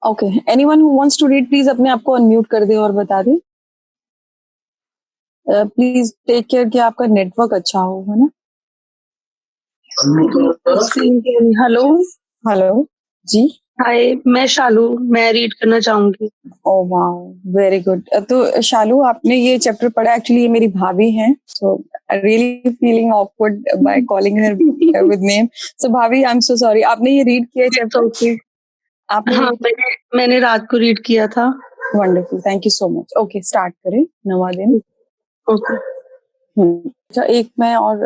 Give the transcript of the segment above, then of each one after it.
Okay, anyone who wants to read please अपने आप को अनम्यूट कर दे और बता दे। प्लीज टेक केयर कि आपका नेटवर्क अच्छा हो, है ना। हेलो हेलो जी। हाय, मैं शालू, मैं रीड करना चाहूंगी। Oh wow, very good. तो शालू, आपने ये चैप्टर पढ़ा? एक्चुअली ये मेरी भाभी हैं, so I really feeling awkward by calling her with name. So bhabhi, I am so sorry. आपने ये रीड किया चैप्टर? ओके। आपने हाँ, मैंने रात को रीड किया था। Wonderful, thank you so much. Okay, start करें। नवा दिन। ओके। अच्छा, एक मैं और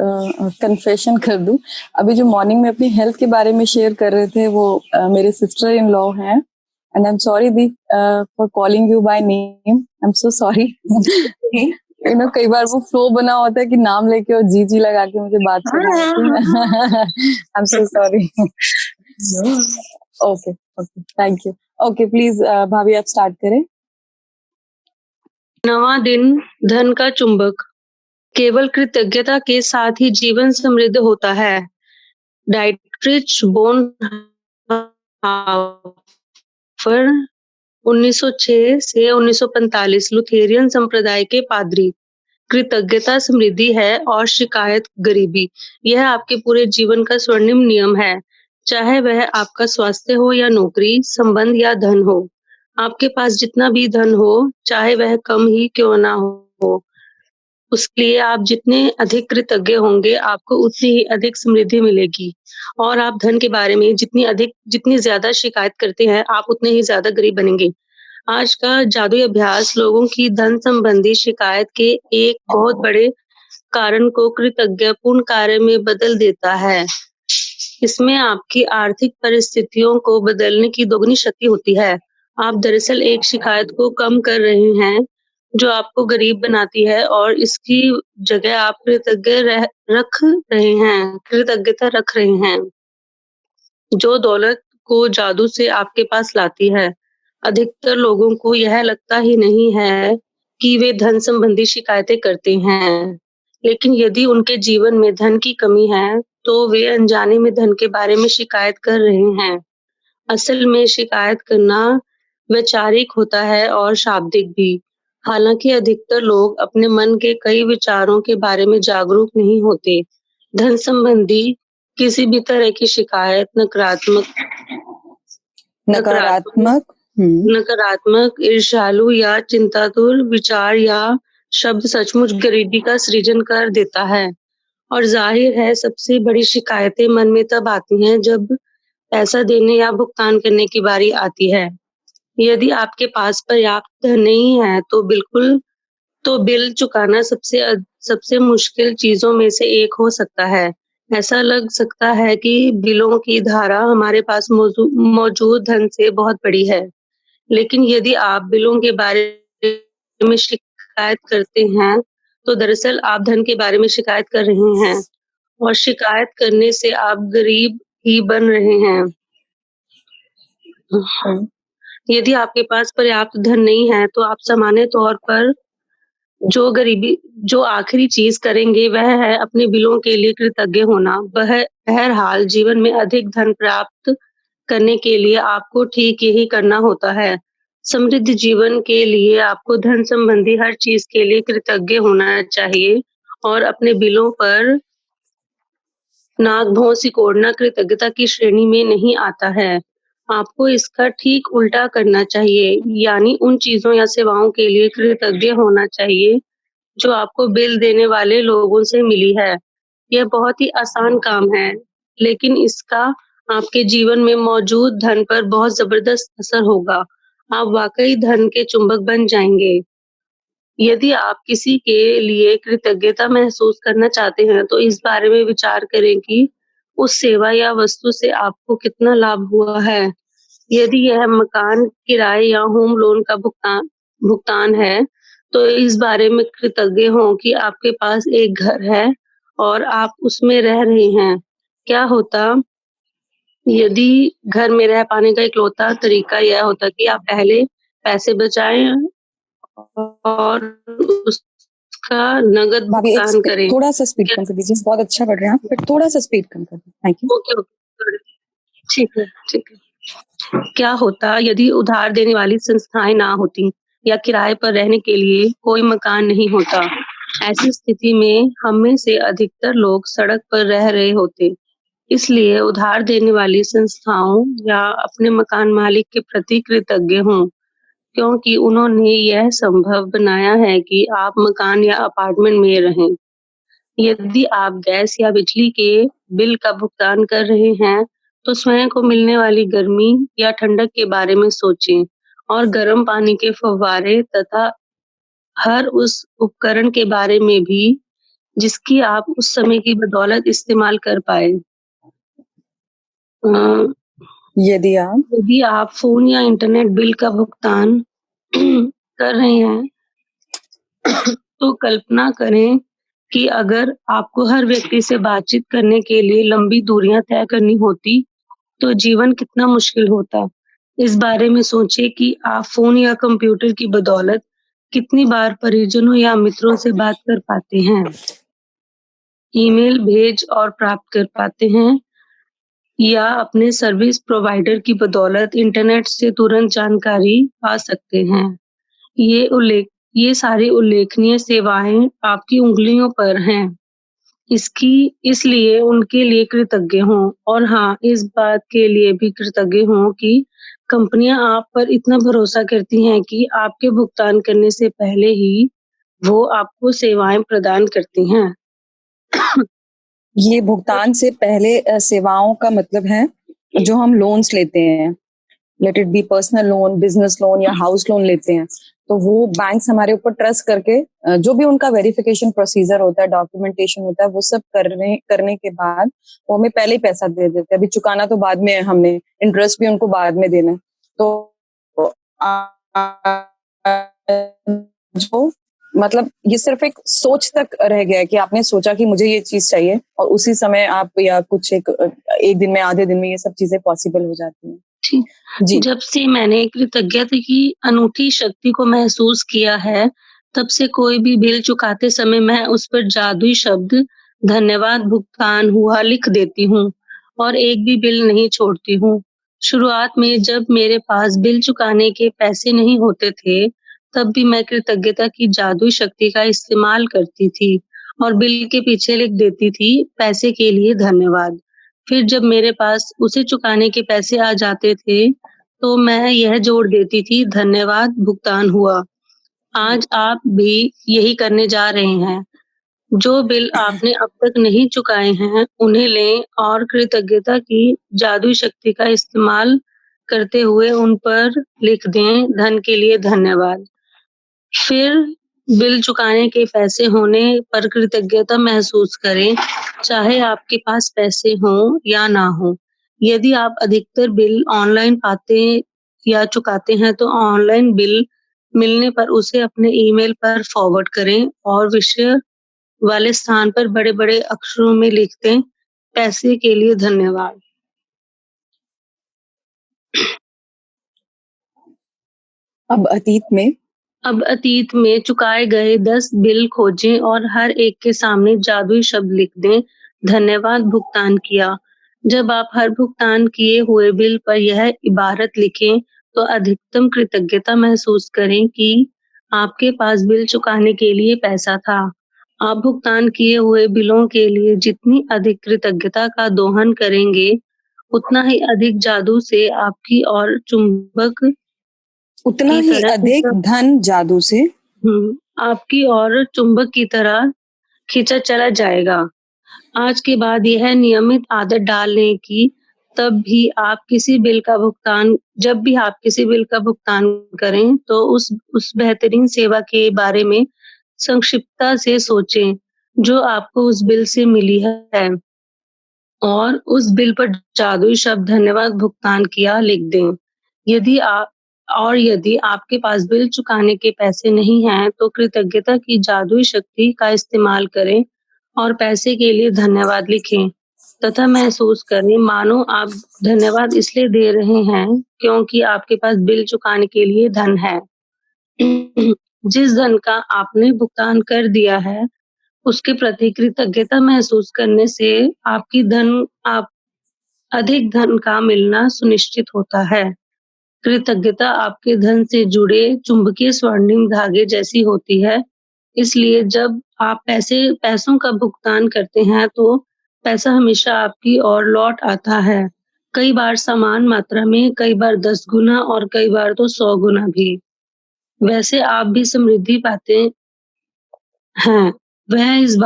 कन्फेशन कर दूं। अभी जो मॉर्निंग में अपनी हेल्थ के बारे में शेयर कर रहे थे वो मेरे सिस्टर इन लॉ हैं, and I am sorry the for calling you by name. I am so sorry. You know, कई बार वो फ्लो बना होता है कि नाम लेके और जी जी लगा के मुझे बात करनी होती है। I am so sorry. Okay okay, thank you. Okay please भाभी, आप स्टार्ट करें। नवा दिन, धन का चुंबक। केवल कृतज्ञता के साथ ही जीवन समृद्ध होता है। डाइट्रिच बोनहावर 1906 से 1945 लुथेरियन संप्रदाय के पादरी। कृतज्ञता समृद्धि है और शिकायत गरीबी। यह आपके पूरे जीवन का स्वर्णिम नियम है, चाहे वह आपका स्वास्थ्य हो या नौकरी, संबंध या धन हो। आपके पास जितना भी धन हो, चाहे वह कम ही क्यों ना हो, उसके लिए आप जितने अधिक कृतज्ञ होंगे, आपको उतनी ही अधिक समृद्धि मिलेगी। और आप धन के बारे में जितनी ज्यादा शिकायत करते हैं, आप उतने ही ज्यादा गरीब बनेंगे। आज का जादुई अभ्यास लोगों की धन संबंधी शिकायत के एक बहुत बड़े कारण को कृतज्ञतापूर्ण कार्य में बदल देता है। इसमें आपकी आर्थिक परिस्थितियों को बदलने की दोगुनी शक्ति होती है। आप दरअसल एक शिकायत को कम कर रहे हैं जो आपको गरीब बनाती है, और इसकी जगह आप कृतज्ञता रख रहे हैं, जो दौलत को जादू से आपके पास लाती है। अधिकतर लोगों को यह लगता ही नहीं है कि वे धन संबंधी शिकायतें करते हैं, लेकिन यदि उनके जीवन में धन की कमी है, तो वे अनजाने में धन के बारे में शिकायत कर रहे हैं। असल में शिकायत करना वैचारिक होता है और शाब्दिक भी। हालांकि अधिकतर लोग अपने मन के कई विचारों के बारे में जागरूक नहीं होते। धन संबंधी किसी भी तरह की शिकायत नकारात्मक नकारात्मक नकारात्मक, ईर्ष्यालु या चिंतातुर विचार या शब्द सचमुच गरीबी का सृजन कर देता है। और जाहिर है, सबसे बड़ी शिकायतें मन में तब आती हैं जब पैसा देने या भुगतान करने की बारी आती है। यदि आपके पास पर्याप्त धन नहीं है, तो बिल चुकाना सबसे मुश्किल चीजों में से एक हो सकता है। ऐसा लग सकता है कि बिलों की धारा हमारे पास मौजूद धन से बहुत बड़ी है। लेकिन यदि आप बिलों के बारे में शिकायत करते हैं, तो दरअसल आप धन के बारे में शिकायत कर रहे हैं, और शिकायत करने से आप गरीब ही बन रहे हैं। यदि आपके पास पर्याप्त धन नहीं है, तो आप सामान्य तौर पर जो आखिरी चीज करेंगे वह है अपने बिलों के लिए कृतज्ञ होना। बहरहाल, जीवन में अधिक धन प्राप्त करने के लिए आपको ठीक यही करना होता है। समृद्ध जीवन के लिए आपको धन संबंधी हर चीज के लिए कृतज्ञ होना चाहिए, और अपने बिलों पर नाक भौं सिकोड़ना कृतज्ञता की श्रेणी में नहीं आता है। आपको इसका ठीक उल्टा करना चाहिए, यानी उन चीजों या सेवाओं के लिए कृतज्ञ होना चाहिए जो आपको बिल देने वाले लोगों से मिली है। यह बहुत ही आसान काम है, लेकिन इसका आपके जीवन में मौजूद धन पर बहुत जबरदस्त असर होगा। आप वाकई धन के चुंबक बन जाएंगे। यदि आप किसी के लिए कृतज्ञता महसूस करना चाहते हैं, तो इस बारे में विचार करें कि उस सेवा या वस्तु से आपको कितना लाभ हुआ है। यदि यह मकान किराए या होम लोन का भुगतान है, तो इस बारे में कृतज्ञ हों कि आपके पास एक घर है और आप उसमें रह रहे हैं। क्या होता यदि घर में रह पाने का इकलौता तरीका यह होता कि आप पहले पैसे बचाएं और उसका नगद भाभी, भुगतान करें। थोड़ा सा स्पीड कम कर दीजिए। बहुत अच्छा पढ़ रहे हैं आप, बट थोड़ा सा स्पीड कम कर दीजिए। Thank you. ओके, ओके, ठीक है, ठीक है। क्या होता यदि उधार देने वाली संस्थाएं ना होती या किराए पर रहने के लिए कोई मकान नहीं होता? ऐसी स्थिति में हम में से अधिकतर लोग सड़क पर रह रहे होते। इसलिए उधार देने वाली संस्थाओं या अपने मकान मालिक के प्रति कृतज्ञ हों, क्योंकि उन्होंने यह संभव बनाया है कि आप मकान या अपार्टमेंट में रहें। यदि आप गैस या बिजली के बिल का भुगतान कर रहे हैं, तो स्वयं को मिलने वाली गर्मी या ठंडक के बारे में सोचें और गर्म पानी के फव्वारे तथा हर उस उपकरण के बारे में भी जिसकी आप उस समय की बदौलत इस्तेमाल कर पाए। अ, यदि आप यदि आप फ़ोन या इंटरनेट बिल का भुगतान कर रहे हैं, तो कल्पना करें कि अगर आपको हर व्यक्ति से बातचीत करने के लिए लंबी दूरियां तय करनी होती, तो जीवन कितना मुश्किल होता। इस बारे में सोचें कि आप फ़ोन या कंप्यूटर की बदौलत कितनी बार परिजनों या मित्रों से बात कर पाते हैं, ईमेल भेज और प्राप्त कर पाते हैं या अपने सर्विस प्रोवाइडर की बदौलत इंटरनेट से तुरंत जानकारी पा सकते हैं। ये सारी उल्लेखनीय सेवाएं आपकी उँगलियों पर हैं। इसलिए उनके लिए कृतज्ञ हों और हाँ, इस बात के लिए भी कृतज्ञ हों कि कंपनियां आप पर इतना भरोसा करती हैं कि आपके भुगतान करने से पहले ही वो आपको सेवाएं प्रदान करती हैं। ये भुगतान से पहले सेवाओं का मतलब है जो हम लोन्स लेते हैं, let it be personal loan, business loan या हाउस लोन लेते हैं, तो वो बैंक्स हमारे ऊपर ट्रस्ट करके जो भी उनका वेरिफिकेशन प्रोसीजर होता है, डॉक्यूमेंटेशन होता है, वो सब करने के बाद वो हमें पहले ही पैसा दे देते हैं। अभी चुकाना तो बाद में है, हमने इंटरेस्ट भी उनको बाद में देना है। तो जो मतलब ये सिर्फ एक सोच तक रह गया है कि आपने सोचा कि मुझे ये चीज चाहिए और उसी समय आप या कुछ एक दिन में, आधे दिन में ये सब चीजें पॉसिबल हो जाती हैं। ठीक। जी। जब से मैंने कृतज्ञता की अनूठी शक्ति को महसूस किया है, तब से कोई भी बिल चुकाते समय मैं उस पर जादुई शब्द धन्यवाद भुगतान हुआ लिख देती हूँ और एक भी बिल नहीं छोड़ती हूँ। शुरुआत में जब मेरे पास बिल चुकाने के पैसे नहीं होते थे, तब भी मैं कृतज्ञता की जादुई शक्ति का इस्तेमाल करती थी और बिल के पीछे लिख देती थी पैसे के लिए धन्यवाद। फिर जब मेरे पास उसे चुकाने के पैसे आ जाते थे, तो मैं यह जोड़ देती थी धन्यवाद भुगतान हुआ। आज आप भी यही करने जा रहे हैं। जो बिल आपने अब तक नहीं चुकाए हैं, उन्हें लें और कृतज्ञता की जादुई शक्ति का इस्तेमाल करते हुए उन पर लिख दें धन के लिए धन्यवाद। फिर बिल चुकाने के पैसे होने पर कृतज्ञता महसूस करें, चाहे आपके पास पैसे हों या ना हों। यदि आप अधिकतर बिल ऑनलाइन पाते या चुकाते हैं, तो ऑनलाइन बिल मिलने पर उसे अपने ईमेल पर फॉरवर्ड करें और विषय वाले स्थान पर बड़े-बड़े अक्षरों में लिख दें, पैसे के लिए धन्यवाद। अब अतीत में चुकाए गए 10 बिल खोजें और हर एक के सामने जादुई शब्द लिख दें, धन्यवाद भुगतान किया। जब आप हर भुगतान किए हुए बिल पर यह इबारत लिखें, तो अधिकतम कृतज्ञता महसूस करें कि आपके पास बिल चुकाने के लिए पैसा था। आप भुगतान किए हुए बिलों के लिए जितनी अधिक कृतज्ञता का दोहन करेंगे, उतना ही अधिक जादू से आपकी ओर चुंबक उतना की ही तरह अधिक धन जादू से आपकी ओर चुंबक की तरह खींचा चला जाएगा। आज के बाद यह नियमित आदत डाल लें कि जब भी आप किसी बिल का भुगतान करें, तो उस बेहतरीन सेवा के बारे में संक्षिप्तता से सोचें, जो आपको उस बिल से मिली है और उस बिल पर जादुई शब्द धन्यवाद भुगतान किया लिख दें। यदि आपके पास बिल चुकाने के पैसे नहीं हैं, तो कृतज्ञता की जादुई शक्ति का इस्तेमाल करें और पैसे के लिए धन्यवाद लिखें तथा महसूस करें मानो आप धन्यवाद इसलिए दे रहे हैं क्योंकि आपके पास बिल चुकाने के लिए धन है। जिस धन का आपने भुगतान कर दिया है, उसके प्रति कृतज्ञता महसूस करने से अधिक धन का मिलना सुनिश्चित होता है। कृतज्ञता आपके धन से जुड़े चुंबकीय स्वर्णिम धागे जैसी होती है। इसलिए जब आप पैसों का भुगतान करते हैं तो पैसा हमेशा आपकी ओर लौट आता है। कई बार समान मात्रा में, कई बार 10 गुना और कई बार तो 100 गुना भी। वैसे आप भी समृद्धि पाते हैं। वह इस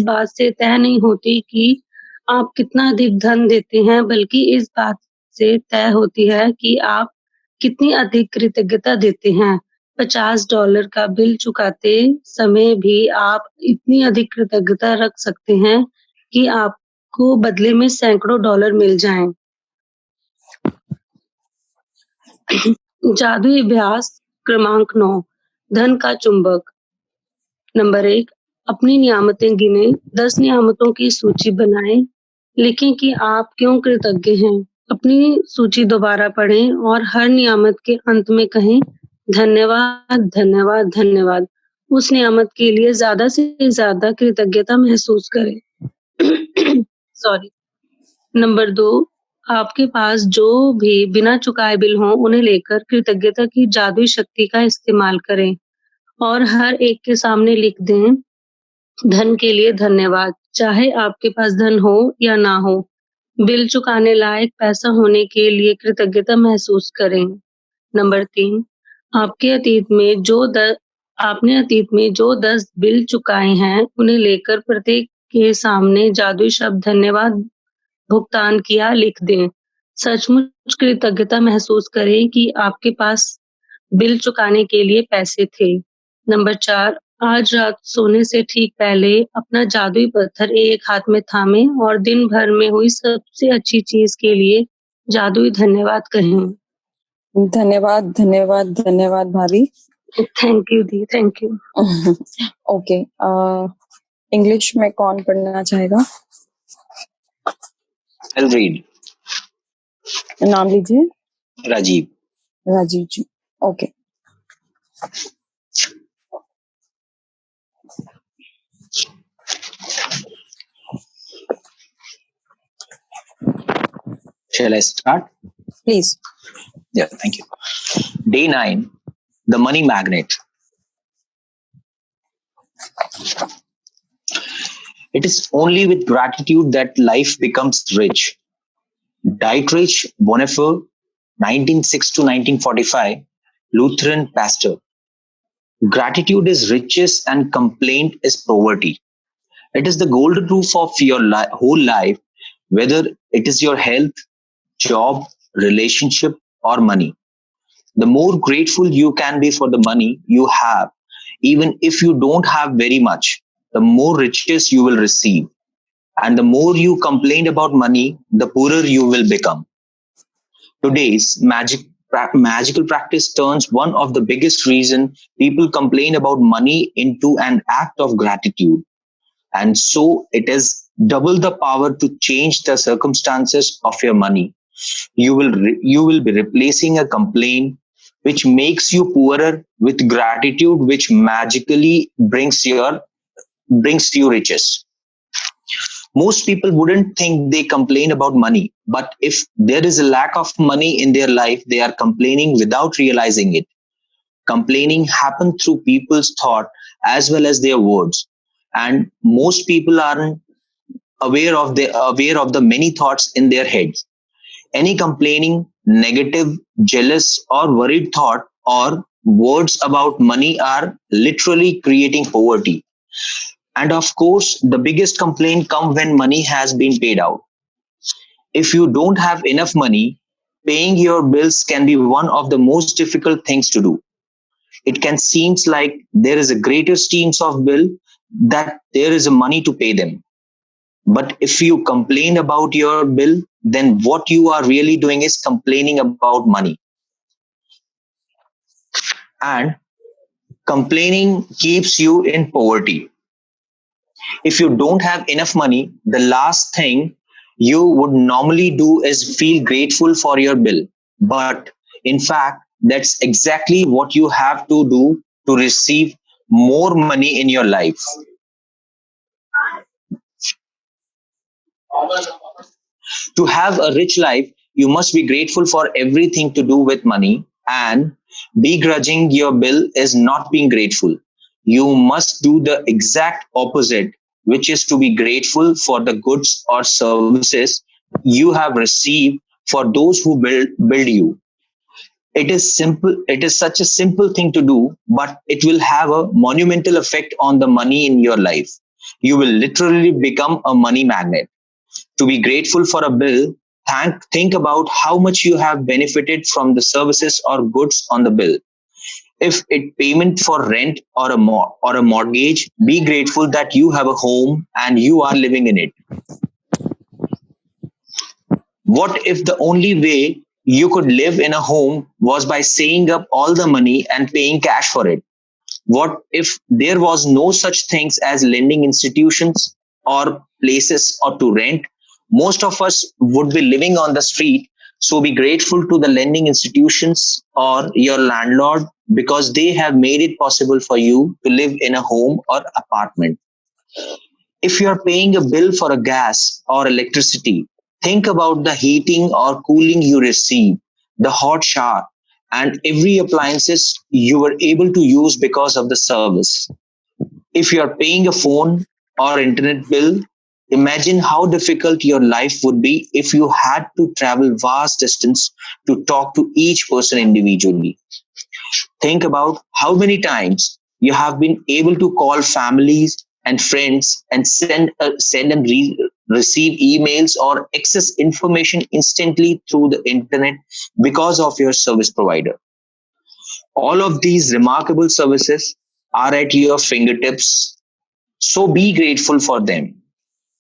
बात से तय नहीं होती कि आप कितना अधिक धन देते हैं, बल्कि इस बात से तय होती है कि आप कितनी अधिक कृतज्ञता देते हैं। $50 का बिल चुकाते समय भी आप इतनी अधिक कृतज्ञता रख सकते हैं कि आपको बदले में सैकड़ों डॉलर मिल जाएं। जादुई अभ्यास क्रमांक 9, धन का चुंबक। नंबर 1, अपनी नियामतें गिनें। 10 नियामतों की सूची बनाएं। लिखें कि आप क्यों कृतज्ञ हैं। अपनी सूची दोबारा पढ़ें और हर नियामत के अंत में कहें, धन्यवाद, धन्यवाद, धन्यवाद। उस नियामत के लिए ज़्यादा से ज़्यादा कृतज्ञता महसूस करें। सॉरी। नंबर 2, आपके पास जो भी बिना चुकाए बिल हों, उन्हें लेकर कृतज्ञता की जादुई शक्ति का इस्तेमाल करें और हर एक के सामने लिख दें, धन के लिए धन्यवाद। चाहे आपके पास धन हो या ना हो, बिल चुकाने लायक पैसा होने के लिए कृतज्ञता महसूस करें। नंबर 3, आपने अतीत में जो 10 बिल चुकाए हैं, उन्हें लेकर प्रत्येक के सामने जादुई शब्द धन्यवाद भुगतान किया लिख दें। सचमुच कृतज्ञता महसूस करें कि आपके पास बिल चुकाने के लिए पैसे थे। नंबर 4, आज रात सोने से ठीक पहले अपना जादुई पत्थर एक हाथ में थामें और दिन भर में हुई सबसे अच्छी चीज के लिए जादुई धन्यवाद कहें। धन्यवाद, धन्यवाद, धन्यवाद भाभी। थैंक यू दी, थैंक यू। ओके, इंग्लिश में कौन पढ़ना चाहेगा? I'll read. नाम लीजिए। Rajiv. Rajiv ji. Okay. Shall I start? Please. Yeah, thank you. Day 9, the money magnet. It is only with gratitude that life becomes rich. Dietrich Bonhoeffer, 1906 to 1945, Lutheran pastor. Gratitude is riches and complaint is poverty. It is the golden roof of your whole life, whether it is your health, job, relationship, or money. The more grateful you can be for the money you have, even if you don't have very much, the more riches you will receive. And the more you complain about money, the poorer you will become. Today's magical practice turns one of the biggest reason people complain about money into an act of gratitude. And so it is double the power to change the circumstances of your money. You will be replacing a complaint which makes you poorer with gratitude, which magically brings you riches. Most people wouldn't think they complain about money, but if there is a lack of money in their life, they are complaining without realizing it. Complaining happens through people's thought as well as their words, and most people aren't aware of the many thoughts in their heads. Any complaining, negative, jealous, or worried thought or words about money are literally creating poverty. And of course, the biggest complaint comes when money has been paid out. If you don't have enough money, paying your bills can be one of the most difficult things to do. It can seem like there is a greater streams of bill that there is a money to pay them. But if you complain about your bill, then what you are really doing is complaining about money. And complaining keeps you in poverty. If you don't have enough money, the last thing you would normally do is feel grateful for your bill. But in fact, that's exactly what you have to do to receive more money in your life. To have a rich life, you must be grateful for everything to do with money, and begrudging your bill is not being grateful. You must do the exact opposite, which is to be grateful for the goods or services you have received for those who build you. It is simple. It is such a simple thing to do, but it will have a monumental effect on the money in your life. You will literally become a money magnet. To be grateful for a bill, think about how much you have benefited from the services or goods on the bill. If it payment for rent or a mortgage, be grateful that you have a home and you are living in it. What if the only way you could live in a home was by saving up all the money and paying cash for it? What if there was no such things as lending institutions or places or to rent? Most of us would be living on the street. So be grateful to the lending institutions or your landlord because they have made it possible for you to live in a home or apartment. If you are paying a bill for a gas or electricity, think about the heating or cooling you receive, the hot shower, and every appliances you were able to use because of the service. If you are paying a phone or internet bill, imagine how difficult your life would be if you had to travel vast distance to talk to each person individually. Think about how many times you have been able to call families and friends and receive emails or access information instantly through the internet because of your service provider. All of these remarkable services are at your fingertips, so be grateful for them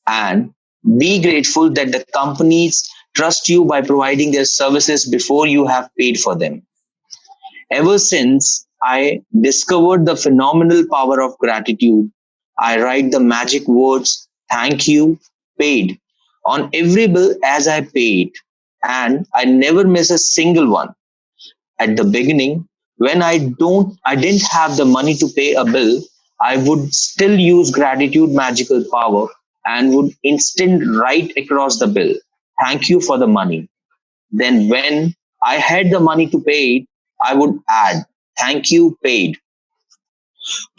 and be grateful that the companies trust you by providing their services before you have paid for them. Ever since I discovered the phenomenal power of gratitude, I write the magic words thank you, paid on every bill as I pay it, and I never miss a single one. At the beginning, when I didn't have the money to pay a bill, I would still use gratitude magical power and would instant write across the bill, thank you for the money. Then when I had the money to pay it, I would add, thank you, paid.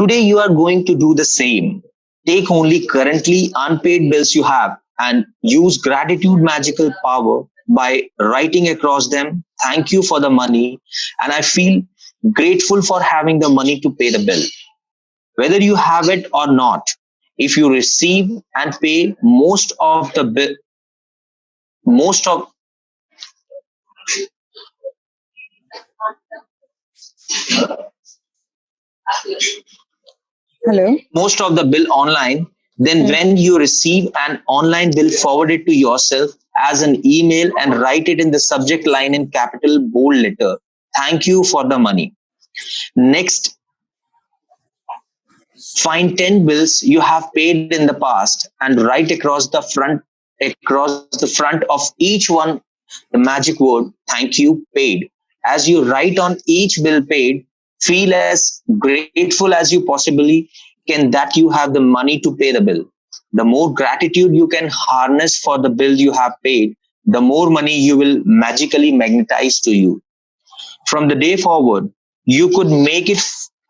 Today you are going to do the same. Take only currently unpaid bills you have and use gratitude magical power by writing across them, thank you for the money, and I feel grateful for having the money to pay the bill. Whether you have it or not, if you receive and pay most of Hello. most of the bill online, then Hmm. when you receive an online bill, forward it to yourself as an email and write it in the subject line in capital bold letter. Thank you for the money. Next, find 10 bills you have paid in the past and write across the front of each one the magic word thank you paid. As you write on each bill paid, feel as grateful as you possibly can that you have the money to pay the bill. The more gratitude you can harness for the bill you have paid, the more money you will magically magnetize to you. From the day forward, you could make it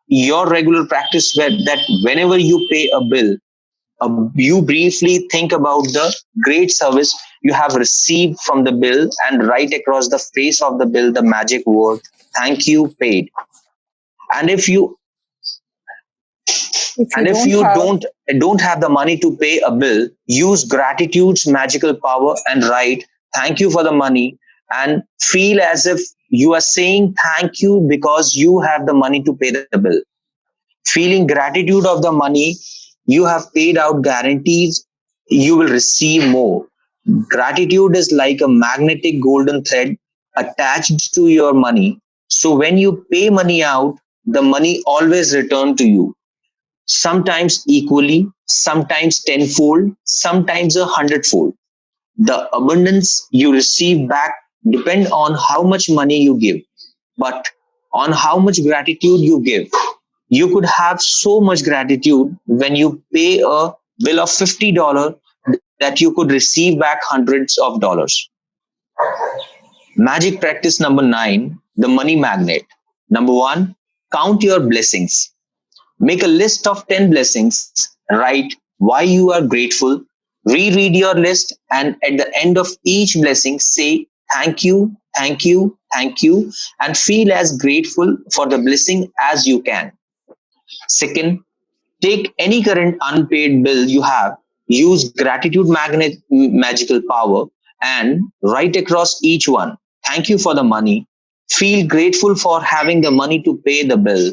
your regular practice that whenever you pay a bill, you briefly think about the great service you have received from the bill and write across the face of the bill the magic word thank you paid. And if you If you and if don't you have, don't have the money to pay a bill, use gratitude's magical power and write thank you for the money and feel as if you are saying thank you because you have the money to pay the bill. Feeling gratitude of the money you have paid out guarantees you will receive more. Gratitude is like a magnetic golden thread attached to your money. So when you pay money out, the money always return to you. Sometimes equally, sometimes tenfold, sometimes a hundredfold. The abundance you receive back depend on how much money you give, but on how much gratitude you give. You could have so much gratitude when you pay a bill of $50 that you could receive back hundreds of dollars. Magic practice number 9, the money magnet. Number 1, count your blessings. Make a list of 10 blessings. Write why you are grateful. Reread your list, and at the end of each blessing, say thank you, thank you, thank you, and feel as grateful for the blessing as you can. Second, take any current unpaid bill you have, use gratitude magnet magical power, and write across each one. Thank you for the money. Feel grateful for having the money to pay the bill,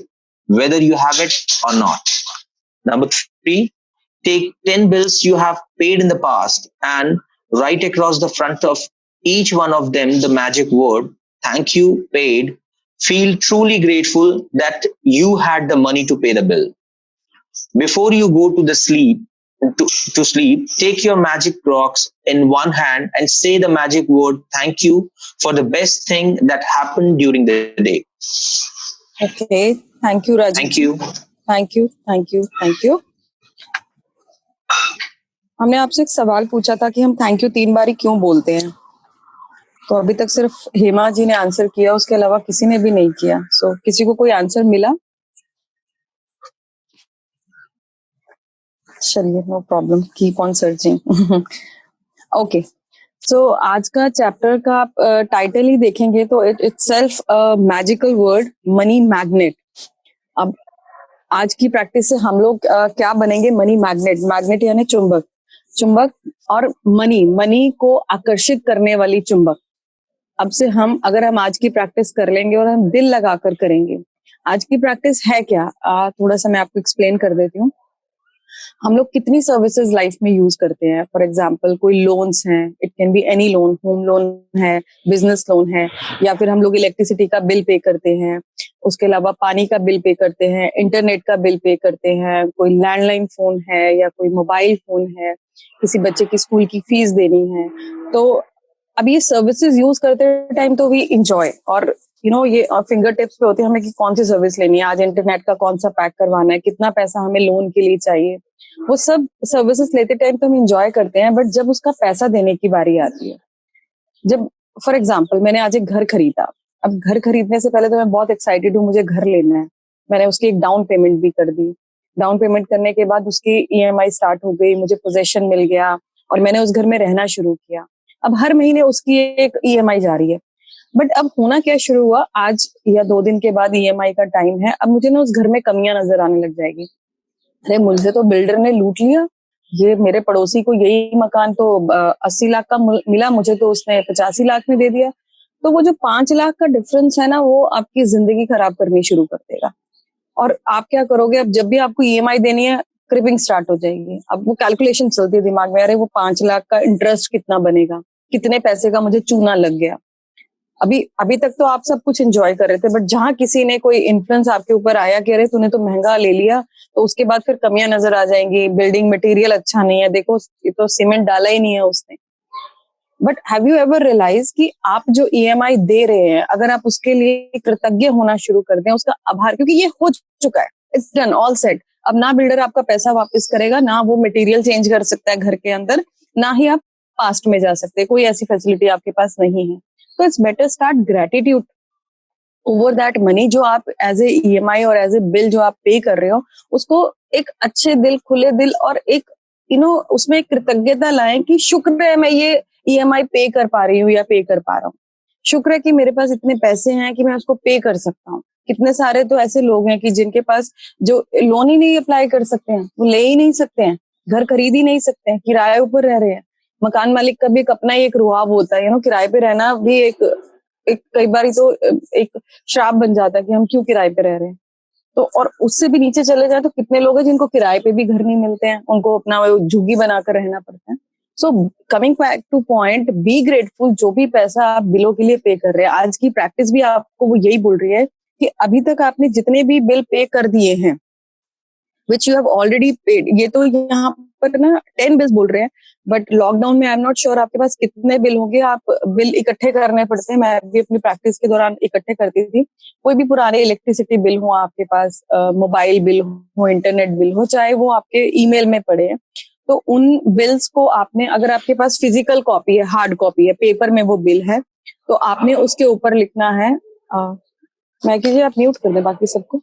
whether you have it or not. Number 3, take 10 bills you have paid in the past and write across the front of each one of them the magic word, thank you, paid. Feel truly grateful that you had the money to pay the bill. Before you go to the sleep, to sleep, take your magic rocks in one hand and say the magic word, thank you, for the best thing that happened during the day. Okay, thank you, Rajiv. Thank you. Thank you, thank you, thank you. हमने आपसे एक सवाल पूछा था कि हम thank you 3 बारी क्यों बोलते हैं. तो अभी तक सिर्फ हेमा जी ने आंसर किया, उसके अलावा किसी ने भी नहीं किया. सो किसी को कोई आंसर मिला? चलिए, no problem, keep on searching. Okay, so आज का चैप्टर का आप टाइटल ही देखेंगे तो it itself a magical word, money magnet. अब आज की प्रैक्टिस से हम लोग क्या बनेंगे? Money magnet. मैग्नेट यानी चुंबक. चुंबक और मनी को आकर्षित करने वाली चुंबक. अब से अगर हम आज की प्रैक्टिस कर लेंगे और हम दिल लगाकर करेंगे. आज की प्रैक्टिस है क्या? थोड़ा सा मैं आपको एक्सप्लेन कर देती हूँ. हम लोग कितनी सर्विसेज लाइफ में यूज करते हैं. फॉर एग्जाम्पल, कोई लोन्स हैं, it can be any loan, home loan है, बिजनेस लोन है, या फिर हम लोग इलेक्ट्रिसिटी का बिल पे करते हैं. उसके अलावा पानी का बिल पे करते हैं, इंटरनेट का बिल पे करते हैं, कोई लैंडलाइन फोन है या कोई मोबाइल फोन है, किसी बच्चे की स्कूल की फीस देनी है. तो अब ये सर्विसेज यूज करते टाइम तो वी इंजॉय, और ये फिंगर टिप्स पे होते हैं हमें कि कौन सी सर्विस लेनी है, आज इंटरनेट का कौन सा पैक करवाना है, कितना पैसा हमें लोन के लिए चाहिए. वो सब सर्विसेज लेते टाइम तो हम इंजॉय करते हैं. बट जब उसका पैसा देने की बारी आती है, जब फॉर एग्जाम्पल मैंने आज एक घर खरीदा. अब घर खरीदने से पहले तो मैं बहुत एक्साइटेड हूँ, मुझे घर लेना है. मैंने उसकी एक डाउन पेमेंट भी कर दी. डाउन पेमेंट करने के बाद उसकी ईएमआई स्टार्ट हो गई, मुझे पोजेशन मिल गया और मैंने उस घर में रहना शुरू किया. अब हर महीने उसकी एक ईएमआई जा रही है. बट अब होना क्या शुरू हुआ, आज या 2 दिन के बाद ईएमआई का टाइम है. अब मुझे ना उस घर में कमियां नजर आने लग जाएगी. अरे मुझे तो बिल्डर ने लूट लिया, ये मेरे पड़ोसी को यही मकान तो 80 लाख का मिला, मुझे तो उसने 85 लाख में दे दिया. तो वो जो 5 लाख का डिफरेंस है ना, वो आपकी जिंदगी खराब करनी शुरू कर देगा. और आप क्या करोगे? अब जब भी आपको ईएमआई देनी है, क्रिपिंग स्टार्ट हो जाएगी. अब वो कैलकुलेशन चलती है दिमाग में, अरे वो 5 लाख का इंटरेस्ट कितना बनेगा, कितने पैसे का मुझे चूना लग गया. अभी तक तो आप सब कुछ एंजॉय कर रहे थे, बट जहां किसी ने कोई इन्फ्लुएंस आपके ऊपर आया कि अरे तूने तो महंगा ले लिया, तो उसके बाद फिर कमियां नजर आ जाएंगी. बिल्डिंग मटेरियल अच्छा नहीं है, देखो ये तो सीमेंट डाला ही नहीं है उसने. But have you ever realize कि आप जो ईएमआई दे रहे हैं, अगर आप उसके लिए कृतज्ञ होना शुरू कर दें, उसका आभार, क्योंकि ये हो चुका है, इट्स डन, ऑल सेट. अब ना बिल्डर आपका पैसा वापस करेगा, ना वो मटेरियल चेंज कर सकता है घर के अंदर, ना ही आप पास्ट में जा सकते. कोई ऐसी फैसिलिटी आपके पास नहीं है. तो it's better start gratitude over that money जो आप एज ए ईएमआई और एज ए बिल जो आप पे कर रहे हो, उसको एक अच्छे दिल, खुले दिल और एक उसमें एक कृतज्ञता लाएं कि शुक्र है मैं ये ईएमआई पे कर पा रही हूँ या पे कर पा रहा हूँ. शुक्र है कि मेरे पास इतने पैसे हैं कि मैं उसको पे कर सकता हूँ. कितने सारे तो ऐसे लोग हैं कि जिनके पास जो लोन ही नहीं अप्लाई कर सकते हैं, वो ले ही नहीं सकते हैं, घर खरीद ही नहीं सकते हैं, किराए ऊपर रह रहे हैं. मकान मालिक का भी एक अपना ही एक रुआब होता है, किराए पे रहना भी एक कई बार तो एक श्राप बन जाता है कि हम क्यों किराए पे रह रहे हैं. तो और उससे भी नीचे चले जाए तो कितने लोग हैं जिनको किराए पे भी घर नहीं मिलते हैं, उनको अपना झुग्गी बनाकर रहना पड़ता है. So coming back two point, be grateful. जो भी पैसा आप बिलों के लिए पे कर रहे हैं, आज की प्रैक्टिस भी आपको वो यही बोल रही है कि अभी तक आपने जितने भी बिल पे कर दिए हैं, which you have already paid, ये तो यहाँ पर ना 10 बिल्स बोल रहे हैं, बट लॉकडाउन में आई एम नॉट श्योर आपके पास कितने बिल होंगे. आप बिल इकट्ठे करने पड़ते हैं. मैं भी अपनी प्रैक्टिस के दौरान इकट्ठे करती थी. कोई भी पुराने इलेक्ट्रिसिटी बिल हो आपके पास, मोबाइल बिल हो, इंटरनेट बिल हो, चाहे वो आपके ईमेल में पड़े, तो उन बिल्स को आपने, अगर आपके पास फिजिकल कॉपी है, हार्ड कॉपी है, पेपर में वो बिल है, तो आपने उसके ऊपर लिखना है, मैं कीजिए आप म्यूट कर दें बाकी सबको।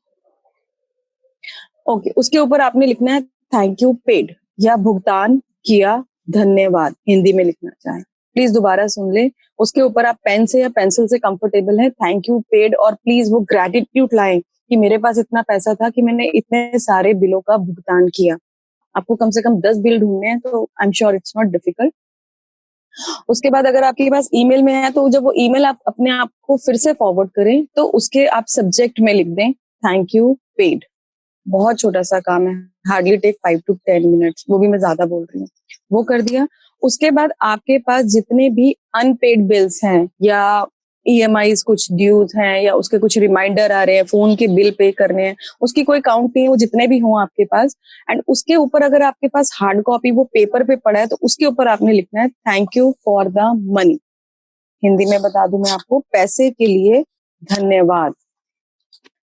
ओके, उसके ऊपर आपने लिखना है थैंक यू पेड, या भुगतान किया धन्यवाद, हिंदी में लिखना चाहें। प्लीज दोबारा सुन ले, उसके ऊपर आप पेन से या पेंसिल से कंफर्टेबल है, थैंक यू पेड, और प्लीज वो ग्रेटिट्यूड लाएं कि मेरे पास इतना पैसा था कि मैंने इतने सारे बिलों का भुगतान किया। आपको कम से कम 10 बिल ढूंढने हैं, तो आई am sure it's not difficult. उसके बाद अगर आपके पास ईमेल में है, तो जब वो ईमेल आप अपने आप को फिर से फॉरवर्ड करें, तो उसके आप सब्जेक्ट में लिख दें थैंक यू पेड। बहुत छोटा सा काम है, हार्डली टेक 5 to 10 मिनट्स, वो भी मैं ज्यादा बोल रही हूँ। वो कर दिया। उसके बाद आपके पास जितने भी अनपेड बिल्स हैं, या ईएमआईज कुछ ड्यूज हैं, या उसके कुछ रिमाइंडर आ रहे हैं, फोन के बिल पे करने हैं, उसकी कोई काउंट नहीं है, वो जितने भी हों आपके पास, एंड उसके ऊपर अगर आपके पास हार्ड कॉपी वो पेपर पे पड़ा है, तो उसके ऊपर आपने लिखना है thank you for the money. Hindi में बता दूं मैं आपको, पैसे के लिए धन्यवाद।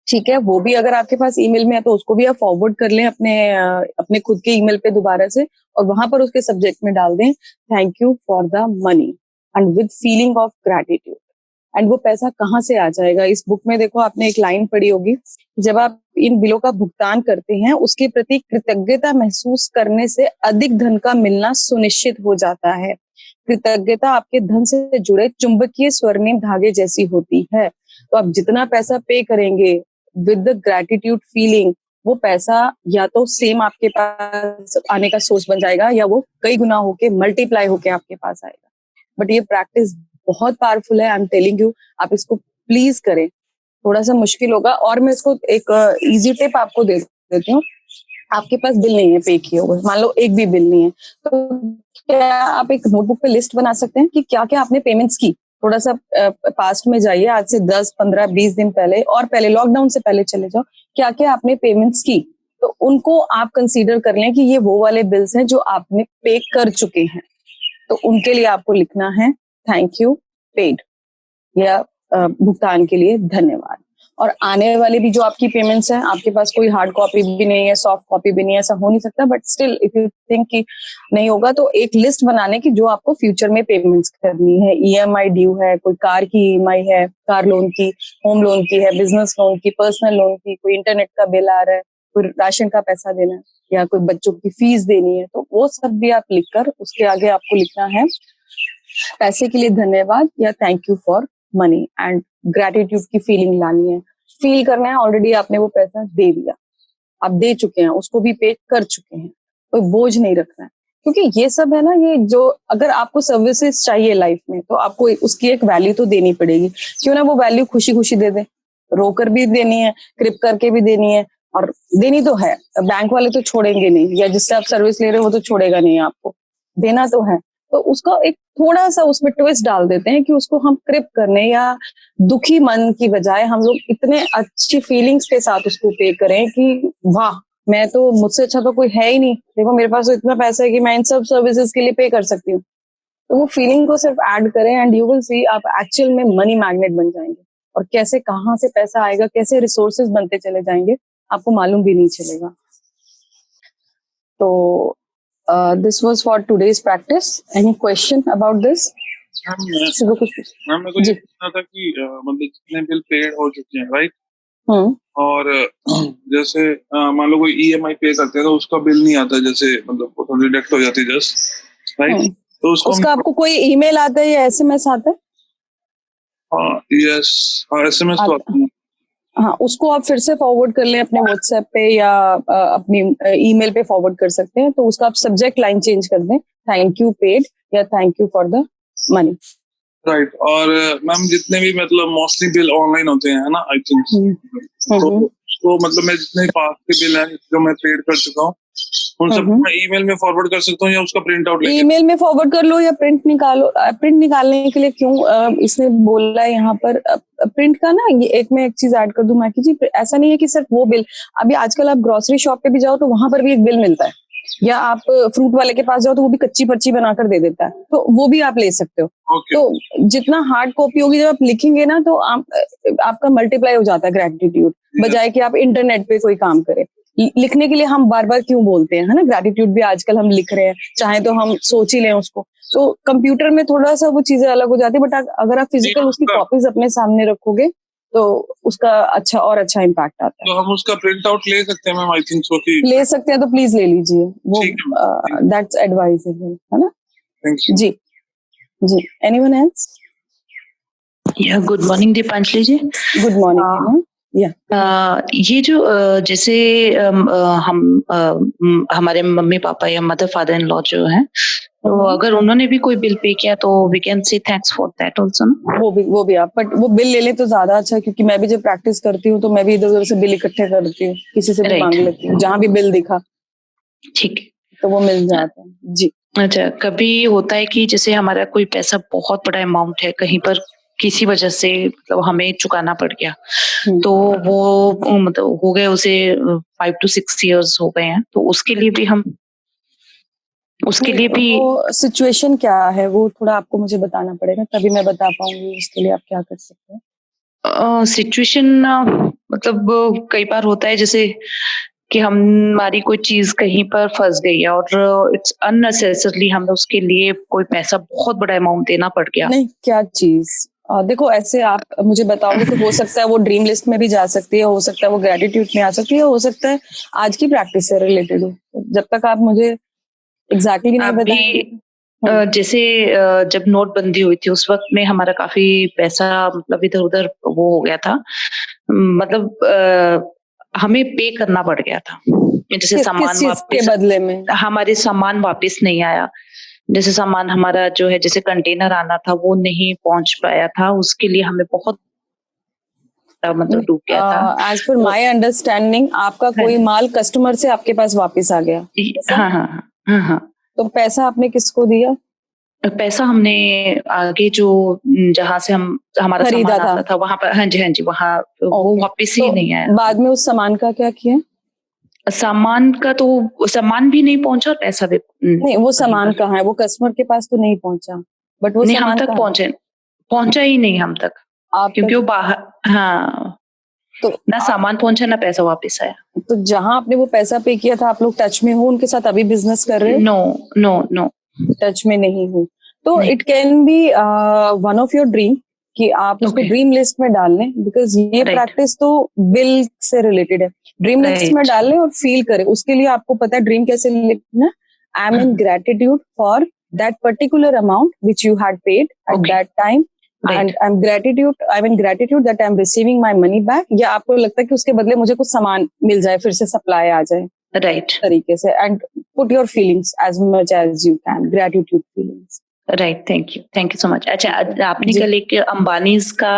ठीक है, वो भी अगर आपके पास ईमेल में है, तो उसको भी आप फॉरवर्ड कर लें अपने खुद के ईमेल पे दोबारा से, और वहां पर उसके सब्जेक्ट में डाल दें thank you for the money and with feeling of gratitude. And वो पैसा कहाँ से आ जाएगा? इस बुक में देखो, आपने एक लाइन पढ़ी होगी, जब आप इन बिलों का भुगतान करते हैं, उसके प्रति कृतज्ञता महसूस करने से अधिक धन का मिलना सुनिश्चित हो जाता है। कृतज्ञता आपके धन से जुड़े चुंबकीय स्वर्णिम धागे जैसी होती है। तो आप जितना पैसा पे करेंगे विद द ग्रैटिट्यूड फीलिंग, वो पैसा या तो सेम आपके पास आने का सोर्स बन जाएगा, या वो कई गुना होके मल्टीप्लाई होके आपके पास आएगा। बट ये प्रैक्टिस बहुत पावरफुल है, आई एम टेलिंग यू, आप इसको प्लीज करें। थोड़ा सा मुश्किल होगा, और मैं इसको एक इजी टिप आपको दे देती हूँ। आपके पास बिल नहीं है पे किए हुए, मान लो एक भी बिल नहीं है, तो क्या आप एक नोटबुक पे लिस्ट बना सकते हैं कि क्या क्या आपने पेमेंट्स की। थोड़ा सा पास्ट में जाइए, आज से 10, 15, 20 दिन पहले, और पहले लॉकडाउन से पहले चले जाओ, क्या क्या आपने पेमेंट्स की, तो उनको आप कंसीडर कर लें कि ये वो वाले बिल्स हैं जो आपने पे कर चुके हैं। तो उनके लिए आपको लिखना है थैंक यू पेड, या भुगतान के लिए धन्यवाद। और आने वाले भी जो आपकी पेमेंट्स हैं, आपके पास कोई हार्ड कॉपी भी नहीं है, सॉफ्ट कॉपी भी नहीं है, ऐसा हो नहीं सकता, but still if you think कि नहीं होगा, तो एक लिस्ट बनाने की जो आपको फ्यूचर में पेमेंट्स करनी है। ईएमआई ड्यू है, कोई कार की ईएमआई है, कार लोन की, होम लोन की है, बिजनेस लोन की, पर्सनल लोन की, कोई इंटरनेट का बिल आ रहा है, कोई राशन का पैसा देना है, या कोई बच्चों की फीस देनी है, तो वो सब भी आप लिखकर उसके आगे आपको लिखना है पैसे के लिए धन्यवाद, या thank you for money, and gratitude की फीलिंग लानी है, फील करना है ऑलरेडी आपने वो पैसा दे दिया, आप दे चुके हैं, उसको भी पे कर चुके हैं, कोई बोझ नहीं रखना है। क्योंकि ये सब है ना, ये जो अगर आपको सर्विसेज चाहिए लाइफ में, तो आपको उसकी एक वैल्यू तो देनी पड़ेगी। क्यों ना वो वैल्यू खुशी खुशी दे दे, रोकर भी देनी है, क्रिप करके भी देनी है, और देनी तो है, बैंक वाले तो छोड़ेंगे नहीं, या जिससे आप सर्विस ले रहे हो वो तो छोड़ेगा नहीं, आपको देना तो है। तो उसका एक थोड़ा सा उसमें ट्विस्ट डाल देते हैं कि उसको हम क्रिप करने या दुखी मन की बजाय हम लोग इतने अच्छी फीलिंग्स के साथ उसको पे करें कि वाह, मैं तो, मुझसे अच्छा तो कोई है ही नहीं, देखो मेरे पास तो इतना पैसा है कि मैं इन सब सर्विसेज के लिए पे कर सकती हूँ। तो वो फीलिंग को सिर्फ ऐड करें, एंड यू विल सी आप एक्चुअल में मनी मैग्नेट बन जाएंगे, और कैसे कहाँ से पैसा आएगा, कैसे रिसोर्सेज बनते चले जाएंगे, आपको मालूम भी नहीं चलेगा। तो this was for today's practice. Any question about this? Ma'am मेरे को ये पूछना था कि मतलब जितने बिल पेड हो चुके हैं, राइट, और जैसे मान लो कोई ईएमआई पे करते हैं तो उसका बिल नहीं आता, जैसे मतलब वो तो डिडक्ट हो जाती है जस्ट, राइट, तो उसका आपको कोई ईमेल आता है या एसएमएस आता है? यस, एसएमएस तो आता है। हाँ, उसको आप फिर से फॉरवर्ड कर लें अपने व्हाट्सएप पे, या अपनी ईमेल पे फॉरवर्ड कर सकते हैं। तो उसका आप सब्जेक्ट लाइन चेंज कर दें थैंक यू पेड, या thank you for the money, right. और मैम जितने भी मतलब मोस्टली बिल ऑनलाइन होते हैं ना, आई थिंक, तो मतलब मैं जितने पास के बिल हैं जो मैं पेड कर चुका हूँ, उन सब मैं ईमेल में फॉरवर्ड कर सकता हूँ, या उसका प्रिंट आउट ईमेल में फॉरवर्ड कर लो, या प्रिंट निकालो। प्रिंट निकालने के लिए क्यों इसने बोला है यहाँ पर प्रिंट का ना, ये एक मैं एक चीज ऐड कर दूं मैकी जी, ऐसा नहीं है कि सिर्फ वो बिल, अभी आजकल आप ग्रोसरी शॉप पे भी जाओ तो वहां पर भी एक बिल मिलता है, या आप फ्रूट वाले के पास जाओ तो वो भी कच्ची पर्ची बनाकर दे देता है, तो वो भी आप ले सकते हो। तो जितना हार्ड कॉपी होगी जब आप लिखेंगे ना, तो आपका मल्टीप्लाई हो जाता है ग्रेटिट्यूड, बजाय कि आप इंटरनेट पे कोई काम करें। लिखने के लिए हम बार बार क्यों बोलते हैं, है ना, ग्रेटिट्यूड भी आजकल हम लिख रहे हैं, चाहे तो हम सोच ही लें उसको। तो कंप्यूटर में थोड़ा सा वो चीजें अलग हो जाती है, बट अगर आप फिजिकल उसकी कॉपीज अपने सामने रखोगे तो उसका अच्छा इम्पैक्ट आता है। तो हम उसका प्रिंट आउट ले सकते हैं मैम, आई थिंक सो कि ले सकते हैं, तो प्लीज ले लीजिए, वो दैट्स एडवाइजेबल, है ना। थैंक यू जी जी, एनीवन एल्स? या good morning Deepanjali ji. Good morning. ये जो जैसे हमारे मम्मी पापा या मदर फादर इन लॉ जो है, तो अगर उन्होंने भी कोई बिल पे किया तो we can say thanks for that also. वो भी आप, बट वो बिल ले लें तो ज्यादा अच्छा है, क्योंकि मैं भी जब प्रैक्टिस करती हूँ तो मैं भी इधर उधर से बिल इकट्ठे करती हूँ, किसी से भी मांग लेती हूँ, जहाँ भी बिल दिखा ठीक है तो वो मिल जाता है। जी अच्छा, कभी होता है कि जैसे हमारा कोई पैसा बहुत बड़ा अमाउंट है, कहीं पर किसी वजह से मतलब हमें चुकाना पड़ गया, तो वो मतलब हो गए उसे 5 to 6 years हो गए हैं, तो उसके लिए भी वो सिचुएशन क्या है वो थोड़ा आपको मुझे बताना पड़ेगा, तभी मैं बता पाऊंगी उसके लिए आप क्या कर सकते हैं। सिचुएशन मतलब कई बार होता है जैसे कि हमारी कोई चीज कहीं पर फंस गई है और इट्स अननेसेसरली हमें उसके लिए कोई पैसा बहुत बड़ा अमाउंट देना पड़ गया। नहीं, क्या चीज? देखो, ऐसे आप मुझे बताओगे तो हो सकता है वो ड्रीम लिस्ट में भी जा सकती है, हो सकता है वो ग्रेटिट्यूड में आ सकती है, हो सकता है आज की प्रैक्टिस से रिलेटेड हो। जब तक आप मुझे एग्जैक्टली नहीं बताएंगे। जैसे जब नोटबंदी हुई थी उस वक्त में हमारा काफी पैसा मतलब इधर उधर वो हो गया था, मतलब हमें पे करना पड़ गया था। जैसे सामान वापस के बदले में हमारे सामान वापस नहीं आया, जैसे सामान हमारा जो है जैसे कंटेनर आना था वो नहीं पहुंच पाया था, उसके लिए हमें बहुत मतलब डूब गया था। एज पर माय अंडरस्टैंडिंग आपका कोई माल कस्टमर से आपके पास वापस आ गया? हाँ। तो पैसा आपने किसको दिया? पैसा हमने आगे जो जहाँ से हमारा सामान आता था वहां पर, हाँ जी वहाँ वो वापस ही नहीं आया। बाद में उस सामान का क्या किया? सामान का तो सामान भी नहीं पहुंचा और पैसा भी नहीं। वो सामान कहाँ है? वो कस्टमर के पास तो नहीं पहुंचा, बट वो सामान हम तक पहुंचा ही नहीं हम तक, क्योंकि वो बाहर, हाँ, तो ना सामान पहुंचा ना पैसा वापस आया। तो जहां आपने वो पैसा पे किया था आप लोग टच में हो उनके साथ? अभी बिजनेस कर रहे हो? नो टच में नहीं हो। तो it can be one of your dream कि आप उसको ड्रीम लिस्ट में डाल लें, बिकॉज ये प्रैक्टिस तो बिल से रिलेटेड है। ड्रीम लिस्ट में डाल लें और फील करें। उसके लिए आपको पता है ड्रीम कैसे लिखना? I am in gratitude for that particular amount which you had paid at that time, and I'm in gratitude that I'm receiving my money back। या आपको लगता है कि उसके बदले मुझे कुछ सामान मिल जाए, फिर से सप्लाई आ जाए, तरीके से। and put your feelings as much as you can, gratitude feelings। Thank you so much. अच्छा, आपने कल एक अंबानीज का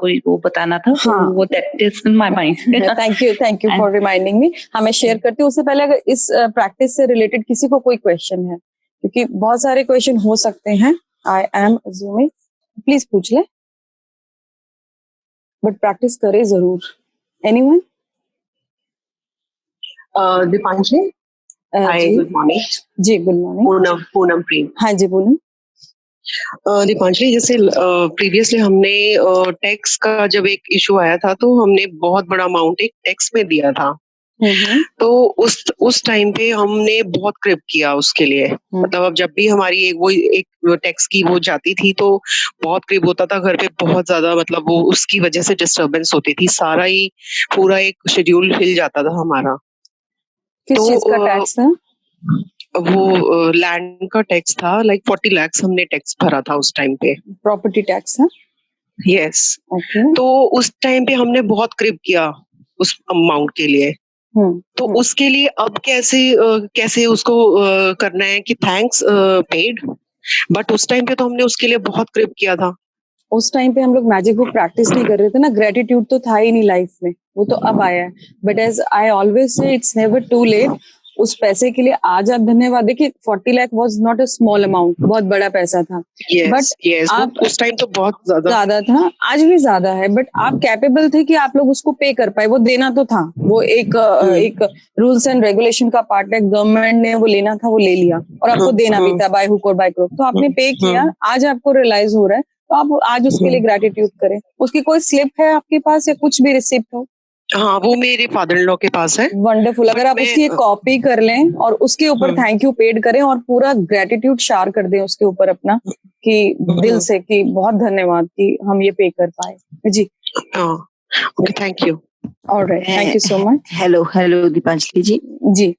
कोई वो बताना था, हाँ, वो that is in my mind. Thank you for reminding me. मैं शेयर करती हूँ। उससे पहले अगर इस प्रैक्टिस से रिलेटेड किसी को कोई क्वेश्चन है, क्योंकि बहुत सारे क्वेश्चन हो सकते हैं, आई एम अज्यूमिंग, प्लीज पूछ ले, बट प्रैक्टिस करे जरूर। एनीवन? दीपांजलि, हाय, गुड मॉर्निंग। जी गुड मॉर्निंग। पूनम प्रेम। हाँ जी पूनम। दीपांजलि, जैसे प्रीवियसली हमने टैक्स का जब एक इशू आया था तो हमने बहुत बड़ा अमाउंट एक टैक्स में दिया था। तो उस टाइम पे हमने बहुत क्रिप किया उसके लिए। मतलब अब जब भी हमारी एक टैक्स की वो जाती थी तो बहुत क्रिप होता था घर पे, बहुत ज्यादा, मतलब वो उसकी वजह से डिस्टरबेंस होती थी, सारा ही पूरा एक शेड्यूल हिल जाता था हमारा। किस चीज का टैक्स था? वो लैंड का टैक्स था, लाइक 40 lakhs हमने टैक्स भरा था उस टाइम पे। प्रॉपर्टी टैक्स है? यस। तो उस टाइम पे हमने बहुत क्रिप किया उस अमाउंट के लिए। तो उसके लिए अब कैसे उसको करना है कि थैंक्स पेड, बट उस टाइम पे तो हमने उसके लिए बहुत क्रिप किया था। उस टाइम पे हम लोग मैजिक बुक प्रैक्टिस नहीं कर रहे थे ना, ग्रेटिट्यूड तो था ही नहीं लाइफ में, वो तो अब आया है। But as I always say it's never too late. उस पैसे के लिए आज आप धन्यवाद। देखिए 40 lakh was not a small amount, बहुत बड़ा पैसा था। बट आप उस टाइम तो बहुत ज्यादा था, आज भी ज्यादा है, बट आप कैपेबल थे कि आप लोग उसको पे कर पाए। वो देना तो था, वो एक रूल्स एंड रेगुलेशन का पार्ट है, गवर्नमेंट ने वो लेना था, वो ले लिया, और आपको देना भी था बाय हुक और बाय क्रोक। तो आपने पे किया, आज आपको रियलाइज हो रहा है, तो आप आज उसके लिए ग्रेटिट्यूड करें। उसकी कोई स्लिप है आपके पास या कुछ भी रिसिप्ट हो? हाँ, वो मेरे फादर इन लॉ के पास है। वंडरफुल। अगर आप उसकी एक कॉपी कर लें और उसके ऊपर थैंक यू पेड करें और पूरा ग्रेटिट्यूड शार कर दें उसके ऊपर अपना, कि दिल से कि बहुत धन्यवाद कि हम ये पे कर पाए। जी, okay, thank you. Alright, thank you so much. Hello Deepanjali ji. जी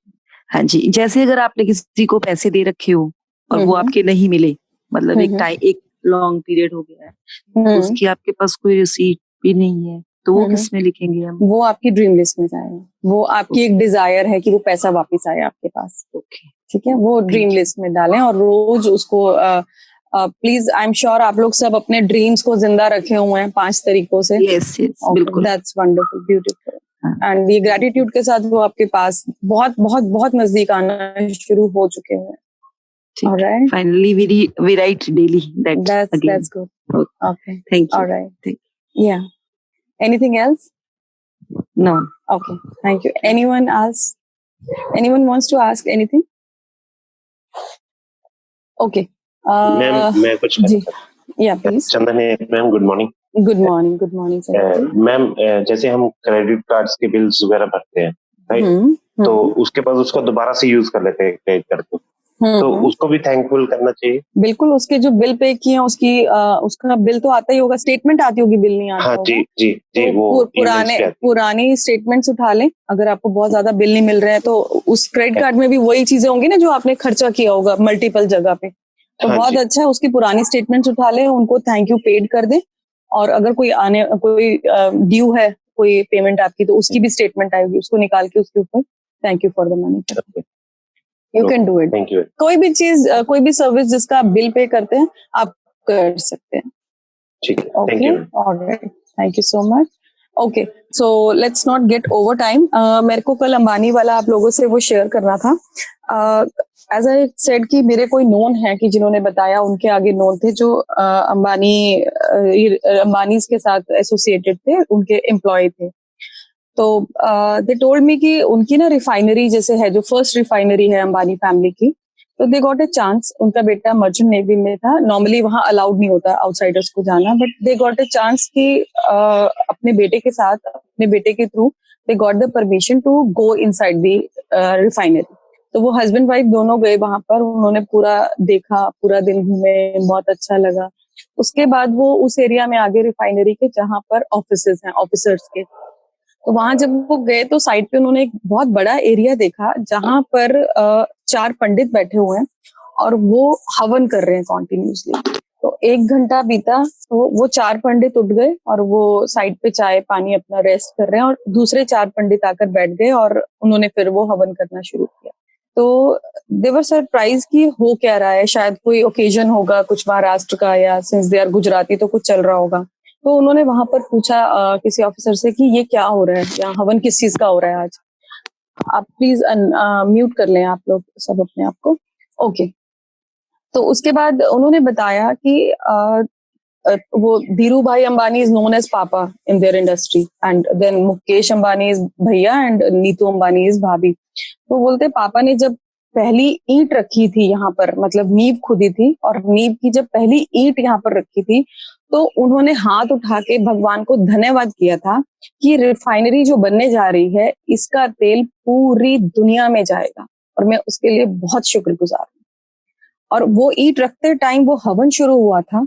हाँ जी, जैसे अगर आपने किसी को पैसे दे रखे हो और वो आपके नहीं मिले, मतलब एक लॉन्ग पीरियड हो गया है, तो उसकी आपके पास कोई रिसीट भी नहीं है, तो वो किस में लिखेंगे हम? वो आपकी ड्रीम लिस्ट में जाएगा। वो आपकी एक डिजायर है कि वो पैसा वापस आए आपके पास। ओके, ठीक है, वो ड्रीम लिस्ट में डालें और रोज उसको प्लीज, आई एम श्योर आप लोग सब अपने ड्रीम्स को जिंदा रखे हुए हैं 5 तरीकों से। यस बिल्कुल, दैट्स वंडरफुल, ब्यूटीफुल। एंड ये ग्रेटिट्यूड के साथ वो आपके पास बहुत बहुत बहुत नजदीक आना शुरू हो चुके हैं। Alright. Finally, we write daily. That's good. Okay. Thank you. All right. Yeah. Anything else? No. Okay. Thank you. Anyone else? Anyone wants to ask anything? Okay. Ma'am, मैं कुछ जी. Yeah, please. चंदन है ma'am, good morning. Good morning sir. Ma'am, जैसे हम credit cards के bills वगैरह भरते हैं, right? तो उसके बाद उसको दोबारा से यूज कर लेते हैं क्रेडिट कार्ड को, तो उसको भी थैंकफुल करना चाहिए। बिल्कुल, उसके जो बिल पे किए हैं उसकी उसका बिल तो आता ही होगा, स्टेटमेंट आती होगी, बिल नहीं आता। हाँ होगा। जी, तो वो पुरानी स्टेटमेंट्स उठा लें। अगर आपको बहुत ज्यादा बिल नहीं मिल रहे हैं तो उस क्रेडिट कार्ड में भी वही चीजें होंगी ना जो आपने खर्चा किया होगा मल्टीपल जगह पे, तो बहुत अच्छा है, उसकी पुरानी स्टेटमेंट्स उठा लें, उनको थैंक यू पेड कर दें। और अगर कोई ड्यू है कोई पेमेंट आपकी, तो उसकी भी स्टेटमेंट आएगी, उसको निकाल के उसके ऊपर thank you for the money, you can do it. Thank you. कोई भी चीज, कोई भी सर्विस जिसका आप बिल पे करते हैं आप कर सकते हैं। ठीक है, thank you. Alright, thank you so much. Okay, so let's not get over time. मेरे को कल अंबानी वाला आप लोगों से वो शेयर करना था। एज आई सेड कि मेरे कोई नोन है कि जिन्होंने बताया, उनके आगे नोन थे जो अंबानीज के साथ एसोसिएटेड थे, उनके एम्प्लॉय थे। तो दे टोल्ड मी कि उनकी ना रिफाइनरी जैसे है, जो फर्स्ट रिफाइनरी है अंबानी फैमिली की, तो दे गॉट ए चांस। उनका बेटा मर्चेंट नेवी में था। नॉर्मली वहां अलाउड नहीं होता आउटसाइडर्स को जाना, but they got a chance कि अपने बेटे के साथ, अपने बेटे के through they got the permission to go inside the refinery. तो वो हस्बैंड वाइफ दोनों गए वहां पर, उन्होंने पूरा देखा, पूरा दिन घूमे, बहुत अच्छा लगा। उसके बाद वो उस एरिया में आगे रिफाइनरी के जहां पर ऑफिसेज हैं ऑफिसर्स के, तो वहां जब वो गए तो साइड पे उन्होंने एक बहुत बड़ा एरिया देखा जहां पर 4 पंडित बैठे हुए हैं और वो हवन कर रहे हैं कॉन्टिन्यूसली। तो 1 घंटा बीता तो वो 4 पंडित उठ गए और वो साइड पे चाय पानी अपना रेस्ट कर रहे हैं, और दूसरे 4 पंडित आकर बैठ गए और उन्होंने फिर वो हवन करना शुरू किया। तो दे वर सरप्राइज कि हो क्या रहा है, शायद कोई ओकेजन होगा कुछ महाराष्ट्र का, या सिंस दे आर गुजराती तो कुछ चल रहा होगा। तो उन्होंने वहां पर पूछा किसी ऑफिसर से कि ये क्या हो रहा है, या हवन किस चीज का हो रहा है आज। आप प्लीज म्यूट कर लें आप लोग सब अपने आप को। ओके, तो उसके बाद उन्होंने बताया कि वो धीरू भाई Ambani is known as papa in their industry, and then Mukesh Ambani is bhaiya and Neetu Ambani is bhabhi. तो बोलते पापा ने जब पहली ईंट रखी थी यहाँ पर, मतलब नींव खुदी थी, और नींव की जब पहली ईंट यहाँ पर रखी थी तो उन्होंने हाथ उठा के भगवान को धन्यवाद किया था कि रिफाइनरी जो बनने जा रही है इसका तेल पूरी दुनिया में जाएगा, और मैं उसके लिए बहुत शुक्रगुजार हूँ। और वो ईंट रखते टाइम वो हवन शुरू हुआ था,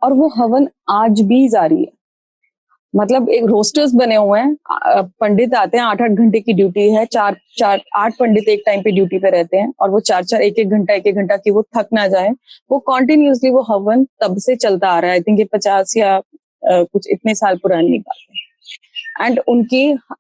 और वो हवन आज भी जारी है। मतलब एक रोस्टर्स बने हुए हैं, पंडित आते हैं, 8-8 घंटे की ड्यूटी है, 8 पंडित एक टाइम पे ड्यूटी पे रहते हैं, और वो 4-4 एक एक घंटा की वो थक ना जाए, वो कॉन्टिन्यूसली वो हवन तब से चलता आ रहा है। आई थिंक ये 50 या कुछ इतने साल पुरानी बात है। एंड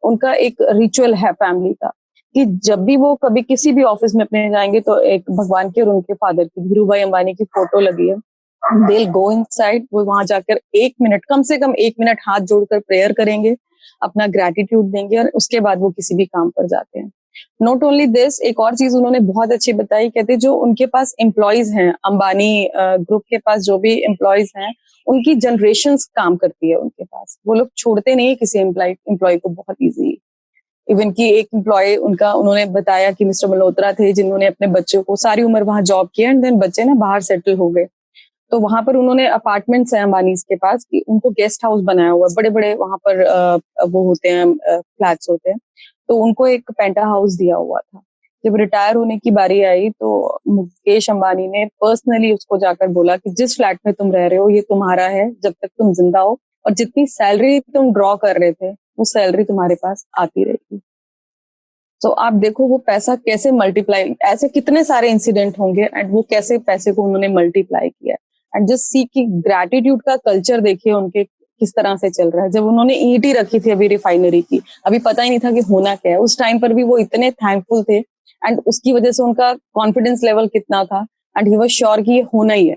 उनका एक रिचुअल है फैमिली का कि जब भी वो कभी किसी भी ऑफिस में अपने जाएंगे तो एक भगवान की और उनके फादर की, धीरू भाई अंबानी की फोटो लगी है, they'll go inside, वो वहां जाकर 1 मिनट, कम से कम 1 मिनट हाथ जोड़कर प्रेयर करेंगे, अपना ग्रेटिट्यूड देंगे, और उसके बाद वो किसी भी काम पर जाते हैं। नॉट ओनली दिस, एक और चीज उन्होंने बहुत अच्छी बताई, कहते जो उनके पास एम्प्लॉयज हैं, अंबानी ग्रुप के पास जो भी एम्प्लॉयज हैं, उनकी जनरेशंस काम करती है उनके पास, वो लोग छोड़ते नहीं है किसी एम्प्लॉय को बहुत ईजी। इवन की एक एम्प्लॉय उनका, उन्होंने बताया कि मिस्टर मल्होत्रा थे जिन्होंने अपने बच्चों को सारी उम्र वहां जॉब किया, एंड देन बच्चे ना बाहर सेटल हो गए, तो वहां पर उन्होंने अपार्टमेंट्स हैं अंबानी के पास कि उनको गेस्ट हाउस बनाया हुआ है, बड़े बड़े वहां पर वो होते हैं, फ्लैट्स होते हैं, तो उनको एक पेंटा हाउस दिया हुआ था। जब रिटायर होने की बारी आई तो मुकेश अंबानी ने पर्सनली उसको जाकर बोला कि जिस फ्लैट में तुम रह रहे हो ये तुम्हारा है जब तक तुम जिंदा हो, और जितनी सैलरी तुम ड्रॉ कर रहे थे वो सैलरी तुम्हारे पास आती रहेगी। तो आप देखो वो पैसा कैसे मल्टीप्लाई, ऐसे कितने सारे इंसिडेंट होंगे एंड वो कैसे पैसे को उन्होंने मल्टीप्लाई किया। एंड जस्ट सी कि ग्रैटिट्यूड का कल्चर देखिए उनके किस तरह से चल रहा है। जब उन्होंने ईंटी रखी थी अभी रिफाइनरी की, अभी पता ही नहीं था कि होना क्या है, उस टाइम पर भी वो इतने थैंकफुल थे एंड उसकी वजह से उनका कॉन्फिडेंस लेवल कितना था एंड ही वाज श्योर कि ये होना ही है।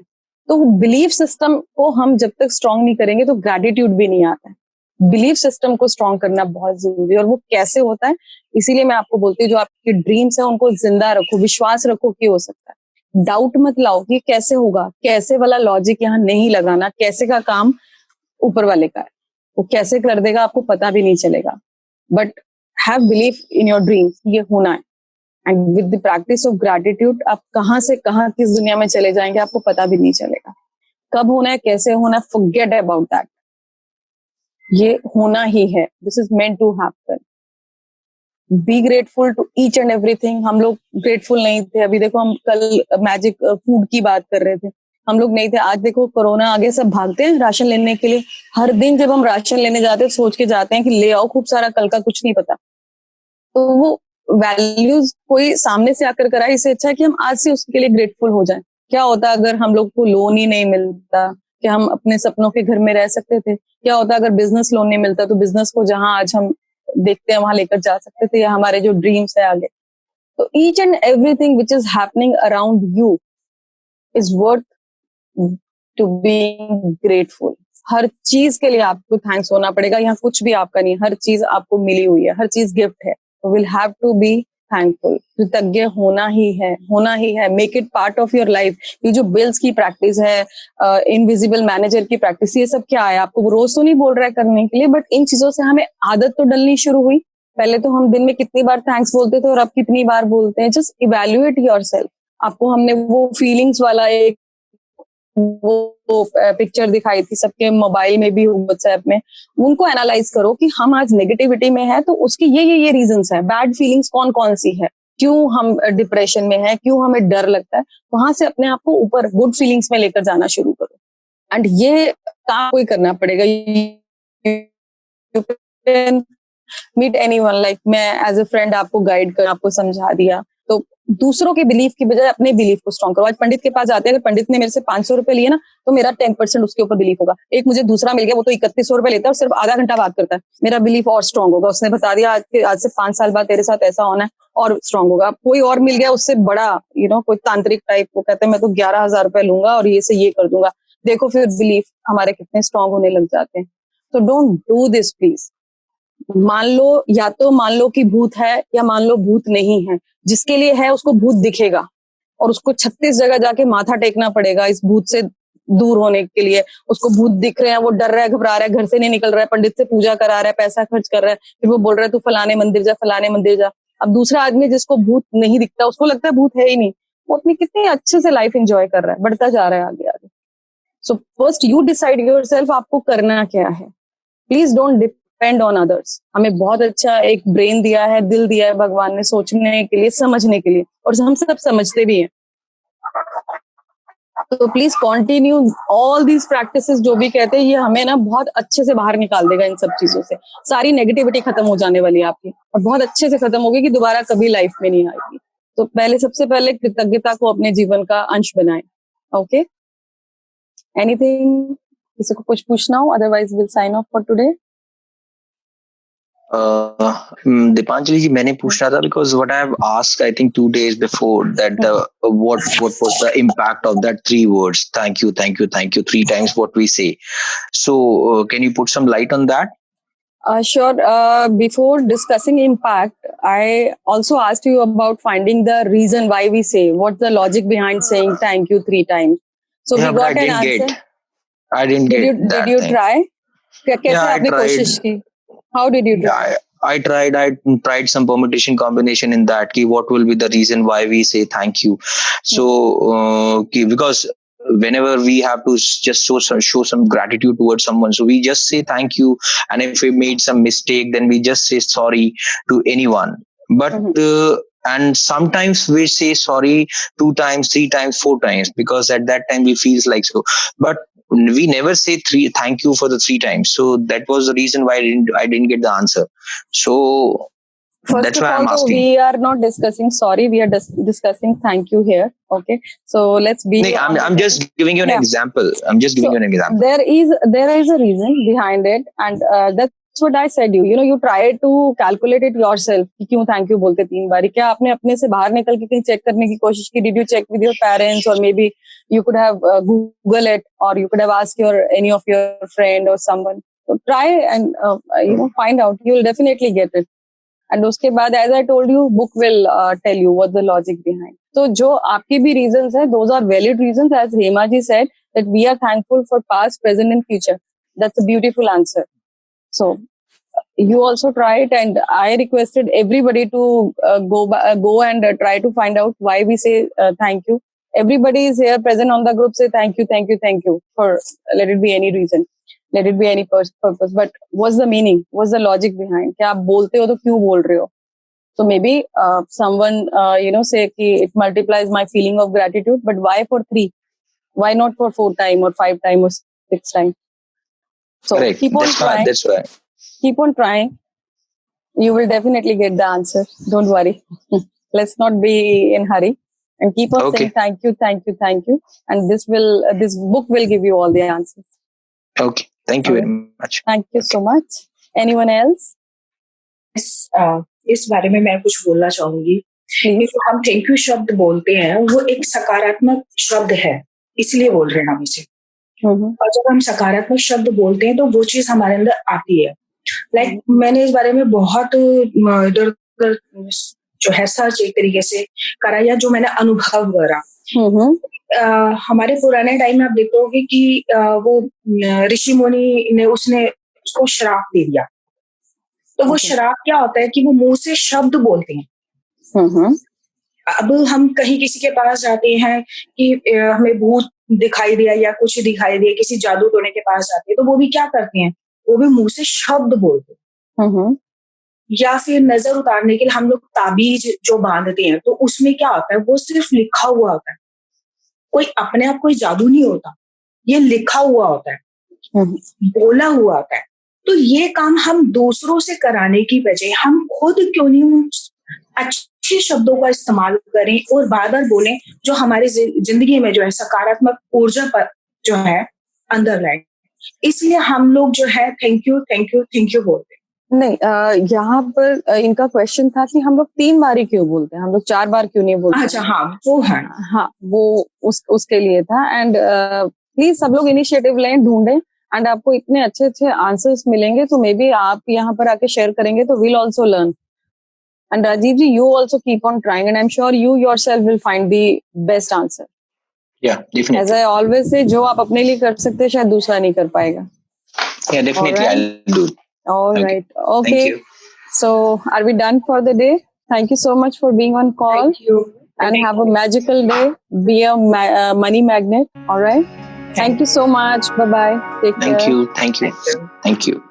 तो बिलीफ सिस्टम को हम जब तक स्ट्रांग नहीं करेंगे तो ग्रैटिट्यूड भी नहीं आता है। बिलीफ सिस्टम को स्ट्रांग करना बहुत जरूरी है, और वो कैसे होता है, इसीलिए मैं आपको बोलती हूँ जो आपके ड्रीम्स है उनको जिंदा रखो, विश्वास रखो कि हो सकता है। डाउट मत लाओ कि कैसे होगा, कैसे वाला लॉजिक यहाँ नहीं लगाना, कैसे का काम ऊपर वाले का है, वो कैसे कर देगा आपको पता भी नहीं चलेगा। But have belief in your dreams, ये होना है। And with the practice of gratitude आप कहाँ से कहाँ किस दुनिया में चले जाएंगे आपको पता भी नहीं चलेगा। कब होना है, कैसे होना है, फॉरगेट अबाउट दैट, ये होना ही है। This is meant to happen. Be grateful to each and everything. हम लोग ग्रेटफुल नहीं थे, अभी देखो हम कल मैजिक फूड की बात कर रहे थे, हम लोग नहीं थे। आज देखो कोरोना आगे सब भागते हैं राशन लेने के लिए। हर दिन जब हम राशन लेने जाते हैं सोच के जाते हैं कि ले आओ खूब सारा, कल का कुछ नहीं पता। तो वो वैल्यूज कोई सामने से आकर कराए, इससे अच्छा है कि हम आज से उसके लिए ग्रेटफुल हो जाएं। क्या होता अगर हम लोग को लोन ही नहीं मिलता, कि हम अपने सपनों के घर में रह सकते थे? क्या होता अगर बिजनेस लोन नहीं मिलता तो बिजनेस को जहां आज हम देखते हैं वहां लेकर जा सकते थे, या हमारे जो ड्रीम्स है आगे। तो each and everything which is happening around you is worth to be grateful. हर चीज के लिए आपको थैंक्स होना पड़ेगा। यहाँ कुछ भी आपका नहीं, हर चीज आपको मिली हुई है, हर चीज गिफ्ट है। Will have to be thankful, कृतज्ञ होना ही है, होना ही है। Make it part of your life. ये जो बिल्स की प्रैक्टिस है, इनविजिबल मैनेजर की प्रैक्टिस, ये सब क्या है? आपको वो रोज तो नहीं बोल रहा है करने के लिए, बट इन चीजों से हमें आदत तो डलनी शुरू हुई। पहले तो हम दिन में कितनी बार थैंक्स बोलते थे और अब कितनी बार बोलते हैं। Just evaluate yourself. आपको हमने वो फीलिंग्स वाला एक वो पिक्चर दिखाई थी, सबके मोबाइल में भी, व्हाट्सएप में, उनको एनालाइज करो कि हम आज नेगेटिविटी में है तो उसके ये रीजंस है। बैड फीलिंग्स कौन कौन सी है, क्यों हम डिप्रेशन में है, क्यों हमें डर लगता है। वहां से अपने आप को ऊपर गुड फीलिंग्स में लेकर जाना शुरू करो। एंड ये काम कोई करना पड़ेगा। मीट एनीवन, लाइक मैं एज अ फ्रेंड आपको गाइड कर, आपको समझा दिया। तो दूसरों के बिलीफ की बजाय अपने बिलीफ को स्ट्रॉन्ग करो। आज पंडित के पास जाते हैं, अगर पंडित ने मेरे से 500 रुपए लिए ना तो मेरा 10% उसके ऊपर बिलीफ होगा। एक मुझे दूसरा मिल गया, वो तो 3100 रुपए लेता है और सिर्फ आधा घंटा बात करता है, मेरा बिलीफ और स्ट्रॉन्ग होगा। उसने बता दिया आज से 5 साल बाद तेरे साथ ऐसा होना है, और स्ट्रॉन्ग होगा। कोई और मिल गया उससे बड़ा, कोई तांत्रिक टाइप, वो कहते हैं मैं तो 11,000 रुपए लूंगा और ये से ये कर दूंगा। देखो फिर बिलीफ हमारे कितने स्ट्रॉन्ग होने लग जाते हैं। तो डोंट डू दिस प्लीज। मान लो, या तो मान लो कि भूत है, या मान लो भूत नहीं है। जिसके लिए है उसको भूत दिखेगा और उसको 36 जगह जाके माथा टेकना पड़ेगा इस भूत से दूर होने के लिए। उसको भूत दिख रहे हैं, वो डर रहा है, घबरा रहा है, घर से नहीं निकल रहा है, पंडित से पूजा करा रहा है, पैसा खर्च कर रहा है, फिर वो बोल रहा है तू फलाने मंदिर जा, फलाने मंदिर जा। अब दूसरा आदमी जिसको भूत नहीं दिखता, उसको लगता है भूत है ही नहीं, वो अपनी कितनी अच्छे से लाइफ एंजॉय कर रहा है, बढ़ता जा रहा है आगे आगे। So first you decide yourself, आपको करना क्या है। Please don't depend on others. हमें बहुत अच्छा एक ब्रेन दिया है, दिल दिया है भगवान ने, सोचने के लिए, समझने के लिए, और हम सब समझते भी हैं। तो please continue all these practices. जो भी कहते हैं ये हमें ना बहुत अच्छे से बाहर निकाल देगा इन सब चीजों से। सारी नेगेटिविटी खत्म हो जाने वाली है आपकी, और बहुत अच्छे से खत्म होगी कि दोबारा कभी लाइफ में नहीं आएगी। तो सबसे पहले कृतज्ञता को अपने जीवन का अंश बनाएं। ओके, एनीथिंग, किसी को कुछ पूछना हो? Otherwise will sign off for today. Dipanjali ji, मैंने पूछना था because what I have asked I think 2 days before that what was the impact of that 3 words, thank you 3 times what we say. So can you put some light on that? Sure. Before discussing impact, I also asked you about finding the reason why we say. What's the logic behind saying thank you 3 times? So yeah, we got an answer. I didn't get that. Did you try? कैसे आपने कोशिश की? How did you try? Yeah, I tried some permutation combination in that. What will be the reason why we say thank you? So because whenever we have to just show some gratitude towards someone, so we just say thank you, and if we made some mistake, then we just say sorry to anyone. But and sometimes we say sorry 2 times, 3 times, 4 times, because at that time we feels like so. But we never say thank you for the 3 times. So that was the reason why I didn't get the answer. So first that's of why all, I'm asking. we are not discussing sorry. We are discussing thank you here. Okay. So let's be. No, I'm just giving you an example. I'm just giving you an example. There is a reason behind it, and that's what I said. You try to calculate it yourself. कि क्यों thank you बोलते 3 बारी? क्या आपने अपने से बाहर निकल के कहीं चेक करने की कोशिश की? Did you check with your parents, or maybe you could have Google it, or you could have asked any of your friend or someone. So try and find out. You will definitely get it. And उसके बाद, as I told you, book will tell you what's the logic behind. So जो आपकी भी reasons है, those are valid reasons. As Hema ji said, that we are thankful for past, present and future. That's a beautiful answer. So you also try it, and I requested everybody to go and try to find out why we say thank you. Everybody is here present on the group, say thank you, thank you, thank you, for let it be any reason. Let it be any purpose, but what's the meaning? What's the logic behind? क्या आप बोलते हो तो क्यों बोल रहे हो? So maybe someone say कि it multiplies my feeling of gratitude, but why for 3? Why not for 4 times or 5 times or 6 times? So Correct. keep on trying. That's why. Keep on trying. You will definitely get the answer. Don't worry. Let's not be in hurry, and keep on saying thank you, thank you, thank you, and this book will give you all the answers. Okay. Thank you very much. Thank you so much. Anyone else? इस बारे में मैं कुछ बोलना चाहूंगी कि जो हम थैंक यू शब्द बोलते हैं वो एक सकारात्मक शब्द है, इसलिए बोल रहे हैं हम इसे। और जब हम सकारात्मक शब्द बोलते हैं तो वो चीज हमारे अंदर आती है। लाइक मैंने इस बारे में बहुत इधर उधर जो है सर्च एक तरीके से करा, या जो मैंने अनुभव करा। हमारे पुराने टाइम में आप देखते होंगे कि वो ऋषि मुनि ने उसको श्राप दे दिया। तो वो श्राप क्या होता है कि वो मुंह से शब्द बोलते हैं। अब हम कहीं किसी के पास जाते हैं कि हमें भूत दिखाई दिया या कुछ दिखाई दिया, किसी जादू टोने के पास जाते हैं, तो वो भी क्या करते हैं, वो भी मुंह से शब्द बोलते हैं। या फिर नजर उतारने के लिए हम लोग ताबीज जो बांधते हैं, तो उसमें क्या होता है, वो सिर्फ लिखा हुआ होता है, कोई अपने आप कोई जादू नहीं होता, ये लिखा हुआ होता है, बोला हुआ होता है। तो ये काम हम दूसरों से कराने की बजाय हम खुद क्यों नहीं अच्छे शब्दों का इस्तेमाल करें और बार बार बोलें जो हमारी जिंदगी में जो है सकारात्मक ऊर्जा पर जो है अंदर लाए। इसलिए हम लोग जो है thank you thank you thank you बोलते हैं। नहीं, यहाँ पर इनका क्वेश्चन था कि हम लोग 3 बारी क्यों बोलते हैं, हम लोग 4 बार क्यों नहीं बोलते? अच्छा, हाँ वो है, हाँ वो उसके लिए था। एंड प्लीज सब लोग इनिशिएटिव लें, ढूंढें, एंड आपको इतने अच्छे अच्छे आंसर्स मिलेंगे, तो मे बी आप यहाँ पर आके शेयर करेंगे तो will also learn. And Rajiv ji, you also keep on trying, and I am sure you yourself will find the best answer. Yeah, definitely. As I always say, जो आप अपने लिए कर सकते हैं शायद दूसरा नहीं कर पाएगा। Yeah, definitely I'll do. All right. Okay. Thank you. So, are we done for the day? Thank you so much for being on call. Thank you. And have a magical day. Be a money magnet. All right. Thank you so much. Bye-bye. Take care. Thank you.